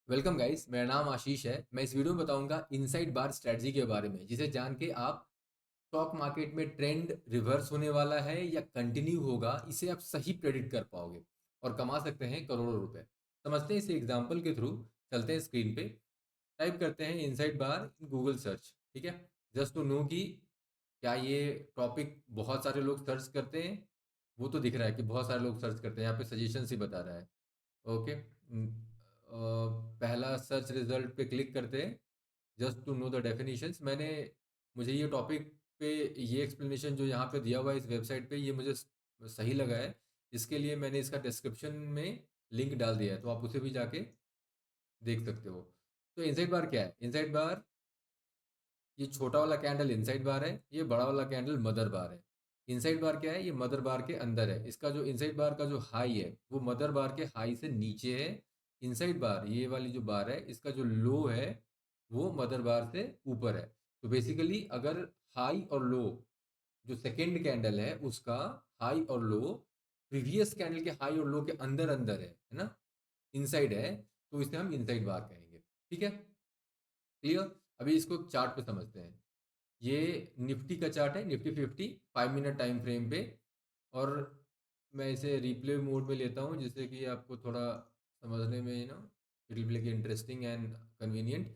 Welcome guys, मेरा नाम आशीष है। मैं इस वीडियो में बताऊंगा इनसाइड बार स्ट्रेटजी के बारे में, जिसे जान के आप स्टॉक मार्केट में ट्रेंड रिवर्स होने वाला है या कंटिन्यू होगा, इसे आप सही प्रेडिक्ट कर पाओगे और कमा सकते हैं करोड़ों रुपए। समझते हैं इसे एग्जांपल के थ्रू। चलते हैं स्क्रीन पे, टाइप करते हैं इनसाइड बार गूगल सर्च। ठीक है, जस्ट टू नो कि क्या ये टॉपिक बहुत सारे लोग सर्च करते हैं। वो तो दिख रहा है कि बहुत सारे लोग सर्च करते हैं, यहाँ पे सजेशन ही बता रहा है। ओके, पहला सर्च रिजल्ट पे क्लिक करते हैं just to know the definitions. मुझे ये टॉपिक पे ये एक्सप्लेनेशन जो यहाँ पे दिया हुआ है इस वेबसाइट पे, ये मुझे सही लगा है। इसके लिए मैंने इसका डिस्क्रिप्शन में लिंक डाल दिया है, तो आप उसे भी जाके देख सकते हो। तो इनसाइड बार क्या है? इनसाइड बार, ये छोटा वाला कैंडल इनसाइड बार है, ये बड़ा वाला कैंडल मदर बार है। इनसाइड बार क्या है? ये मदर बार के अंदर है। इसका जो इनसाइड बार का जो हाई है वो मदर बार के हाई से नीचे है। इनसाइड बार, ये वाली जो बार है, इसका जो लो है वो मदर बार से ऊपर है। तो बेसिकली अगर हाई और लो, जो सेकेंड कैंडल है उसका हाई और लो प्रीवियस कैंडल के हाई और लो के अंदर अंदर है ना, इनसाइड है, तो इसे हम इनसाइड बार कहेंगे। ठीक है, क्लियर? अभी इसको चार्ट पे समझते हैं। ये निफ्टी का चार्ट है, निफ्टी 50 5 मिनट टाइम फ्रेम पे। और मैं इसे रिप्ले मोड में लेता हूँ जिससे कि आपको थोड़ा समझने में ना it will be interesting and convenient.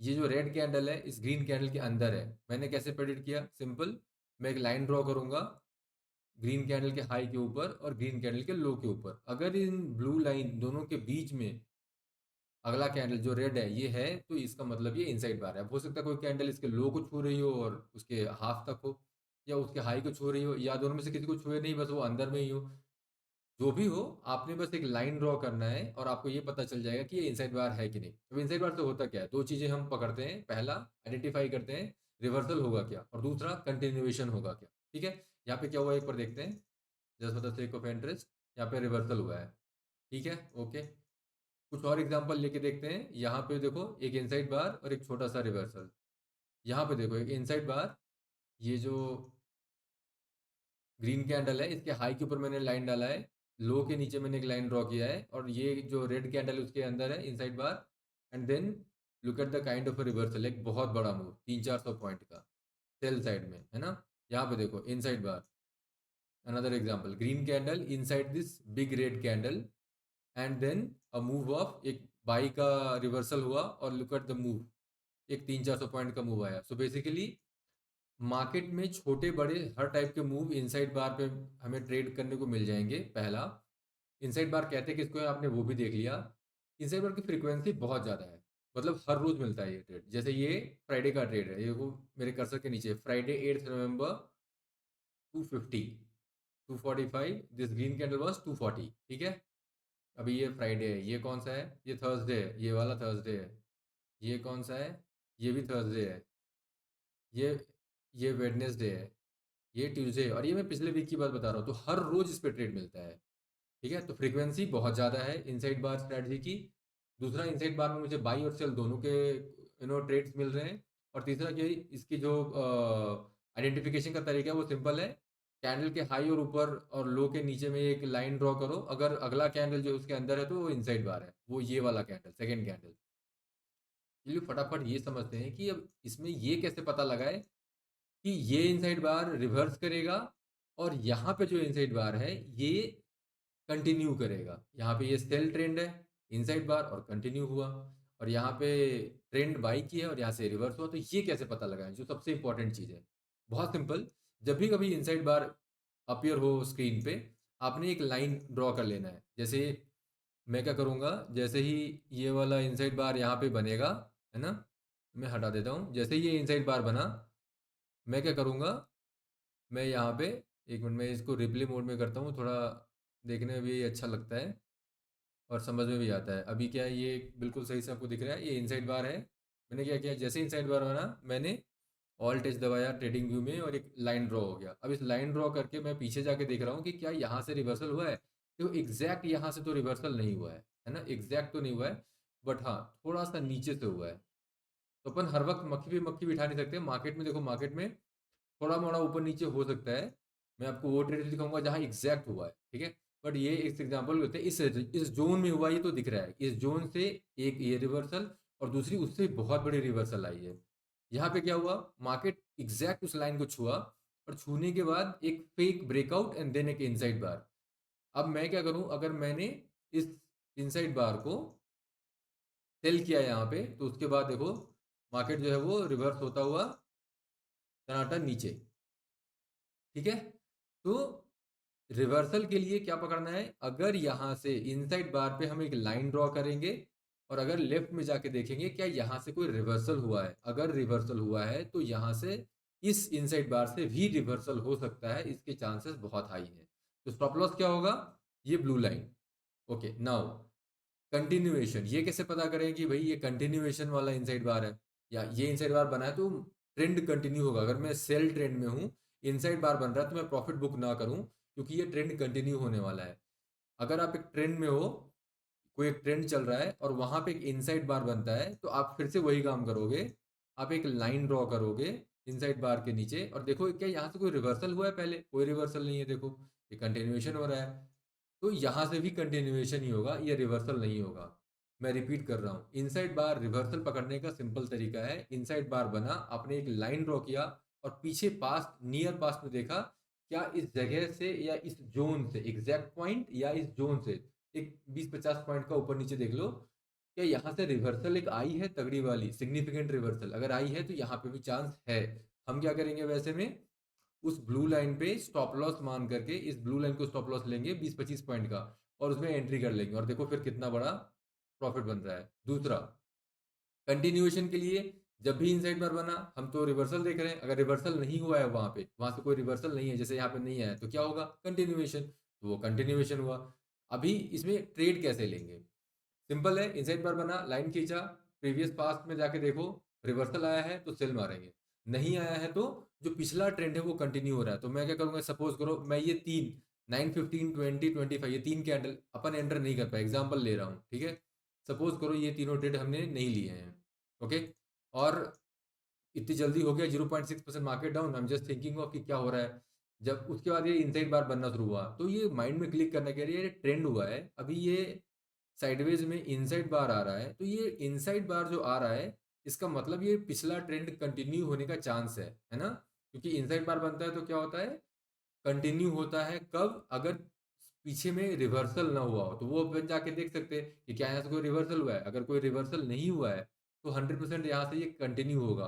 ये जो रेड कैंडल है इस ग्रीन कैंडल के अंदर है। मैंने कैसे प्रेडिक्ट किया? सिंपल, मैं एक लाइन ड्रॉ करूंगा ग्रीन कैंडल के हाई के ऊपर और ग्रीन कैंडल के लो के ऊपर। अगर इन ब्लू लाइन दोनों के बीच में अगला कैंडल जो रेड है ये है, तो इसका मतलब ये इनसाइड बार है। अब हो सकता है कोई कैंडल इसके लो को छू रही हो और उसके हाफ तक हो, या उसके हाई को छू रही हो, या दोनों में से किसी को छुए नहीं, बस वो अंदर में ही हो। जो भी हो, आपने बस एक लाइन ड्रॉ करना है और आपको ये पता चल जाएगा कि ये इनसाइड बार है कि नहीं। अब इनसाइड बार से होता क्या है? दो चीजें हम पकड़ते हैं। पहला, आइडेंटिफाई करते हैं रिवर्सल होगा क्या, और दूसरा कंटिन्यूएशन होगा क्या। ठीक है, यहाँ पे क्या हुआ एक बार देखते हैं। Just for the sake of interest, यहाँ पे रिवर्सल हुआ है। ठीक है, ओके। कुछ और एग्जांपल लेके देखते हैं। यहाँ पे देखो, एक इनसाइड बार और एक छोटा सा रिवर्सल। यहाँ पे देखो एक इनसाइड बार, ये जो ग्रीन कैंडल है इसके हाई के ऊपर मैंने लाइन डाला है, लो के नीचे मैंने एक लाइन ड्रॉ किया है, और ये जो रेड कैंडल है उसके अंदर है inside bar. And then look at the kind of reversal, एक बहुत बड़ा मूव 300-400 पॉइंट का सेल साइड में, है ना। यहाँ पे देखो inside bar, another example, green candle inside this big red candle, and then a move of एक बाई का रिवर्सल हुआ, और लुक एट द मूव, एक 300-400 पॉइंट का मूव आया। सो बेसिकली मार्केट में छोटे बड़े हर टाइप के मूव इनसाइड बार पे हमें ट्रेड करने को मिल जाएंगे। पहला, इनसाइड बार कहते हैं किसको है, आपने वो भी देख लिया। इनसाइड बार की फ्रीक्वेंसी बहुत ज़्यादा है, मतलब हर रोज मिलता है ये ट्रेड। जैसे ये फ्राइडे का ट्रेड है, ये वो मेरे कर्सर के नीचे, Friday 8 November 250 245, this green candle was 240। ठीक है, अभी ये फ्राइडे है, ये कौन सा है? ये थर्सडे है, ये वाला थर्सडे है। ये कौन सा है? ये भी थर्सडे है। ये ये वेडनेसडे है, ये ट्यूसडे है, और ये मैं पिछले वीक की बात बता रहा हूँ। तो हर रोज इस पे ट्रेड मिलता है। ठीक है, तो फ्रीक्वेंसी बहुत ज़्यादा है इनसाइड बार स्ट्रैटेजी की। दूसरा, इनसाइड बार में मुझे बाई और सेल दोनों के ट्रेड्स मिल रहे हैं। और तीसरा कि इसकी जो आइडेंटिफिकेशन का तरीका है वो सिंपल है। कैंडल के हाई और ऊपर और लो के नीचे में एक लाइन ड्रॉ करो, अगर अगला कैंडल जो उसके अंदर है तो वो इनसाइड बार है, वो ये वाला कैंडल, सेकेंड कैंडल। चलिए फटाफट ये समझते हैं कि अब इसमें ये कैसे पता लगाए कि ये इनसाइड बार रिवर्स करेगा और यहाँ पे जो इनसाइड बार है ये कंटिन्यू करेगा। यहाँ पे ये सेल ट्रेंड है, इनसाइड बार और कंटिन्यू हुआ, और यहाँ पे ट्रेंड बाई की है और यहाँ से रिवर्स हुआ। तो ये कैसे पता लगाएं, जो सबसे इंपॉर्टेंट चीज़ है। बहुत सिंपल, जब भी कभी इनसाइड बार अपीयर हो स्क्रीन पे, आपने एक लाइन ड्रॉ कर लेना है। जैसे मैं क्या करूँगा, जैसे ही ये वाला इनसाइड बार यहाँ पे बनेगा, है ना, मैं हटा देता हूँ। जैसे ही ये इनसाइड बार बना, मैं क्या करूँगा, मैं यहाँ पे, एक मिनट में इसको रिप्ले मोड में करता हूँ, थोड़ा देखने में भी अच्छा लगता है और समझ में भी आता है। अभी क्या है, ये बिल्कुल सही से आपको दिख रहा है, ये इनसाइड बार है। मैंने क्या किया, जैसे इनसाइड बार बना, मैंने ऑल टच दबाया ट्रेडिंग व्यू में और एक लाइन ड्रॉ हो गया। अब इस लाइन ड्रॉ करके मैं पीछे जाके देख रहा हूँ कि क्या यहाँ से रिवर्सल हुआ है। तो एग्जैक्ट यहाँ से तो रिवर्सल नहीं हुआ है ना, एग्जैक्ट तो नहीं हुआ है, बट हाँ थोड़ा सा नीचे से हुआ है। तो अपन हर वक्त मक्खी भी बिठा नहीं सकते मार्केट में। देखो मार्केट में थोड़ा मोड़ा ऊपर नीचे हो सकता है। मैं आपको वो ट्रेड दिखाऊंगा जहाँ एग्जैक्ट हुआ है। ठीक है, बट ये एक एग्जांपल होते हैं, इस जोन में हुआ, ये तो दिख रहा है, इस जोन से एक ये रिवर्सल और दूसरी उससे बहुत बड़ी रिवर्सल आई है। यहाँ पे क्या हुआ, मार्केट एग्जैक्ट उस लाइन को छुआ और छूने के बाद एक फेक ब्रेकआउट एंड देन एक इनसाइड बार। अब मैं क्या करूं, अगर मैंने इस इनसाइड बार को सेल किया यहाँ पे, तो उसके बाद देखो मार्केट जो है वो रिवर्स होता हुआ टनाटन नीचे। ठीक है, तो रिवर्सल के लिए क्या पकड़ना है, अगर यहां से इनसाइड बार पे हम एक लाइन ड्रॉ करेंगे और अगर लेफ्ट में जाके देखेंगे क्या यहां से कोई रिवर्सल हुआ है, अगर रिवर्सल हुआ है तो यहां से इस इनसाइड बार से भी रिवर्सल हो सकता है, इसके चांसेस बहुत हाई है। तो स्टॉप लॉस क्या होगा, ये blue line. Okay, now continuation, ये कैसे पता करें कि भाई ये कंटिन्यूएशन वाला इनसाइड बार है या ये इनसाइड बार बना है तो ट्रेंड कंटिन्यू होगा। अगर मैं सेल ट्रेंड में हूं, इनसाइड बार बन रहा है, तो मैं प्रॉफिट बुक ना करूं क्योंकि ये ट्रेंड कंटिन्यू होने वाला है। अगर आप एक ट्रेंड में हो, कोई एक ट्रेंड चल रहा है और वहां पे एक इनसाइड बार बनता है, तो आप फिर से वही काम करोगे, आप एक लाइन ड्रॉ करोगे इनसाइड बार के नीचे और देखो क्या यहाँ से कोई रिवर्सल हुआ है, पहले कोई रिवर्सल नहीं है, देखो ये कंटिन्यूएशन हो रहा है। तो यहां से भी कंटिन्यूएशन ही होगा, ये रिवर्सल नहीं होगा। मैं रिपीट कर रहा हूं, इनसाइड बार रिवर्सल पकड़ने का सिंपल तरीका है, इनसाइड बार बना, आपने एक लाइन ड्रॉ किया और पीछे पास्ट नियर पास्ट में देखा क्या इस जगह से या इस जोन से एग्जैक्ट पॉइंट या इस जोन से एक 20-50 पॉइंट का ऊपर नीचे देख लो, क्या यहां से रिवर्सल एक आई है तगड़ी वाली सिग्निफिकेंट रिवर्सल, अगर आई है तो यहाँ पे भी चांस है। हम क्या करेंगे वैसे में, उस ब्लू लाइन पे स्टॉप लॉस मान करके इस ब्लू लाइन को स्टॉप लॉस लेंगे 20-25 पॉइंट का और उसमें एंट्री कर लेंगे और देखो फिर कितना बड़ा प्रॉफिट बन रहा है। दूसरा, कंटिन्यूएशन के लिए जब भी इनसाइड बार बना, हम तो रिवर्सल देख रहे हैं, अगर रिवर्सल नहीं हुआ है वहां पे, वहां से कोई रिवर्सल नहीं है, जैसे यहाँ पे नहीं आया, तो क्या होगा, कंटिन्यूएशन, तो वो कंटिन्यूएशन हुआ। अभी इसमें ट्रेड कैसे लेंगे, सिंपल है, इनसाइड बार बना, लाइन खींचा, प्रीवियस पास्ट में जाके देखो रिवर्सल आया है तो सेल मारेंगे, नहीं आया है तो जो पिछला ट्रेंड है वो कंटिन्यू हो रहा है, तो मैं क्या करूंगा, सपोज करो मैं ये तीन 9, 15, 20, 25 ये तीन कैंडल अपन एंटर नहीं कर पाए, एग्जांपल ले रहा हूँ, ठीक है, सपोज करो ये तीनों ट्रेड हमने नहीं लिए हैं। ओके, और इतनी जल्दी हो गया 0.6% market down, I am just thinking of कि क्या हो रहा है। जब उसके बाद ये इनसाइड बार बनना शुरू हुआ तो ये माइंड में क्लिक करने के लिए ये ट्रेंड हुआ है, अभी ये साइडवेज में इनसाइड बार आ रहा है, तो ये इनसाइड बार जो आ रहा है इसका मतलब ये पिछला ट्रेंड कंटिन्यू होने का चांस है ना, क्योंकि इनसाइड बार बनता है तो क्या होता है, कंटिन्यू होता है कब, अगर पीछे में रिवर्सल ना हुआ हो, तो वो अपन जाके देख सकते हैं कि क्या यहाँ से कोई रिवर्सल हुआ है, अगर कोई रिवर्सल नहीं हुआ है तो 100% यहाँ से ये कंटिन्यू होगा।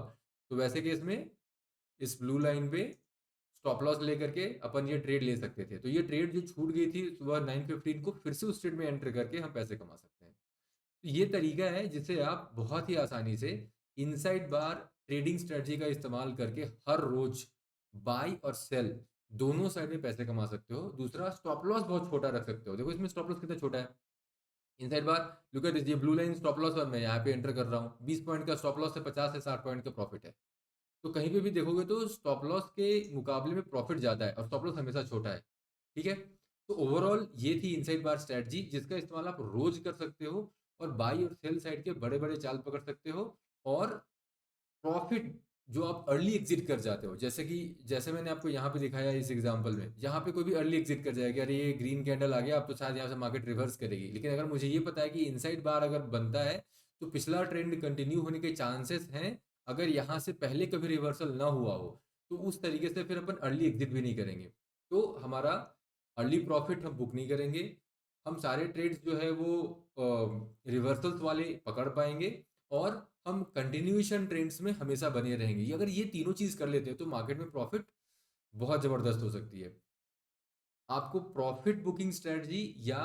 तो वैसे केस में इस ब्लू लाइन पे स्टॉप लॉस लेकर के अपन ये ट्रेड ले सकते थे, तो ये ट्रेड जो छूट गई थी सुबह 9:15 को, फिर से उस ट्रेड में एंटर करके हम पैसे कमा सकते हैं। तो ये तरीका है जिससे आप बहुत ही आसानी से इनसाइड बार ट्रेडिंग स्ट्रेटजी का इस्तेमाल करके हर रोज बाई और सेल दोनों साइड में पैसे कमा सकते हो। दूसरा, स्टॉप लॉस बहुत छोटा रख सकते हो, देखो इसमें स्टॉप लॉस कितना छोटा है, inside bar look at this, ये ब्लू लाइन स्टॉप लॉस और मैं यहाँ पे एंटर कर रहा हूँ, 20 पॉइंट का स्टॉप लॉस है, 50 से 60 पॉइंट का प्रॉफिट है। तो कहीं पे भी देखोगे तो स्टॉप लॉस के मुकाबले में प्रॉफिट ज्यादा है और स्टॉप लॉस हमेशा छोटा है। ठीक है, तो ओवरऑल ये थी इनसाइड बार स्ट्रेटजी जिसका इस्तेमाल आप रोज कर सकते हो और बाई और सेल साइड के बड़े बड़े चाल पकड़ सकते हो और प्रॉफिट जो आप अर्ली एग्जिट कर जाते हो, जैसे कि जैसे मैंने आपको यहाँ पे दिखाया इस एग्जांपल में, यहाँ पे कोई भी अर्ली एग्जिट कर जाएगा, अरे ये ग्रीन कैंडल आ गया अब तो शायद यहाँ से मार्केट रिवर्स करेगी, लेकिन अगर मुझे ये पता है कि इनसाइड बार अगर बनता है तो पिछला ट्रेंड कंटिन्यू होने के चांसेस हैं, अगर यहाँ से पहले कभी रिवर्सल ना हुआ हो तो उस तरीके से फिर अपन अर्ली एग्जिट भी नहीं करेंगे, तो हमारा अर्ली प्रॉफिट हम बुक नहीं करेंगे, हम सारे ट्रेड्स जो है वो रिवर्सल्स वाले पकड़ पाएंगे और हम कंटिन्यूएशन ट्रेंड्स में हमेशा बने रहेंगे। अगर ये तीनों चीज कर लेते हैं तो मार्केट में प्रॉफिट बहुत जबरदस्त हो सकती है। आपको प्रॉफिट बुकिंग स्ट्रेटजी या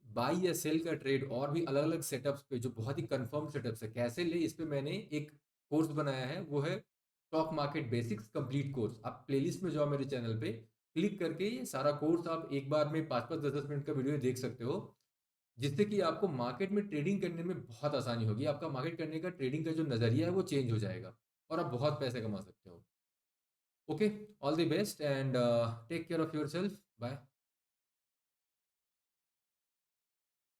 बाई या सेल का ट्रेड और भी अलग अलग सेटअप्स पे जो बहुत ही कंफर्म सेटअप्स है कैसे ले, इस पे मैंने एक कोर्स बनाया है, वो है stock market basics complete course. आप प्लेलिस्ट में जाओ मेरे चैनल पे, क्लिक करके ये सारा कोर्स आप एक बार में 5-5, 10-10 मिनट का वीडियो देख सकते हो, जिससे कि आपको मार्केट में ट्रेडिंग करने में बहुत आसानी होगी, आपका मार्केट करने का ट्रेडिंग का जो नजरिया है वो चेंज हो जाएगा और आप बहुत पैसे कमा सकते हो। Okay, all the best and take care of yourself, bye.